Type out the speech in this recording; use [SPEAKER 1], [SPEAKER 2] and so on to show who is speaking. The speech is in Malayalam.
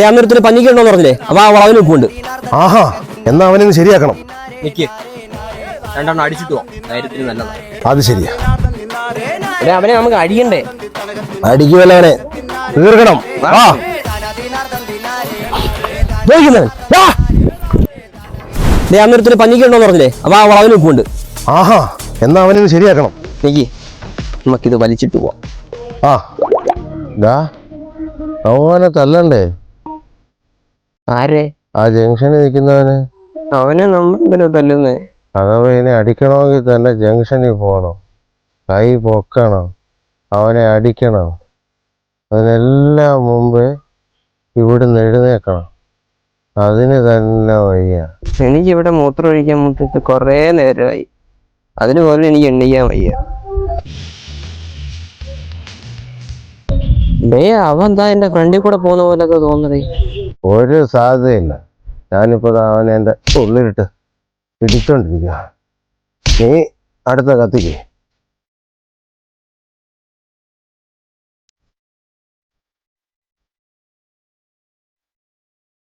[SPEAKER 1] അന്നേരത്തിന് പഞ്ഞിക്കുണ്ടോന്ന് പറഞ്ഞില്ലേ? അപ്പൊ ആ വളവിന് ഉപ്പുണ്ട്.
[SPEAKER 2] ആഹാ, എന്നാ അവനെ ശരിയാക്കണം.
[SPEAKER 1] നിക്ക്, രണ്ടെണ്ണം അടിച്ചിട്ട് പോവാം, ധൈര്യത്തിന് നല്ലതാണ്.
[SPEAKER 2] അത് ശരിയാ.
[SPEAKER 1] അവനെ നമുക്ക് അടിക്കണ്ടേ?
[SPEAKER 2] അടിക്കുമല്ലവനെ തീർക്കണം.
[SPEAKER 1] അന്നേരത്തിന് പഞ്ഞിക്കുണ്ടോന്ന് പറഞ്ഞില്ലേ? അപ്പൊ ആ വളവിന് ഉപ്പുണ്ട്.
[SPEAKER 2] ആഹാ, എന്നാ അവനെ ശരിയാക്കണം.
[SPEAKER 1] നിക്ക്, നമുക്കിത് വലിച്ചിട്ട് പോവാം.
[SPEAKER 2] അവനെ തല്ലണ്ടേ?
[SPEAKER 1] ആരെ?
[SPEAKER 2] ആ ജംഗ്ഷനിൽ നിൽക്കുന്നവന്.
[SPEAKER 1] അവനെ നമ്മളെന്തിനാ തല്ലുന്നേ?
[SPEAKER 2] അഥവാ ഇനി അടിക്കണമെങ്കിൽ തന്നെ ജംഗ്ഷനിൽ പോകണം, കൈ പൊക്കണം, അവനെ അടിക്കണം. അതിനെല്ലാം മുമ്പേ ഇവിടുന്ന് എഴുന്നേക്കണം. അതിന് തന്നെ വയ്യ.
[SPEAKER 1] എനിക്കിവിടെ മൂത്രം ഒഴിക്കാൻ മുട്ടിട്ട് കൊറേ നേരമായി. അതിന് പോലും എനിക്ക് എണ്ണിക്കാൻ വയ്യ. അവൻ എന്താ എന്റെ ഫ്രണ്ടിൽ കൂടെ പോകുന്ന പോലൊക്കെ തോന്നണേ?
[SPEAKER 2] ഒരു സാധ്യതയില്ല. ഞാനിപ്പോ അവനെ എൻ്റെ ഉള്ളിലിട്ട് പിടിച്ചോണ്ടിരിക്കുക. നീ അടുത്ത കത്തിക്ക്.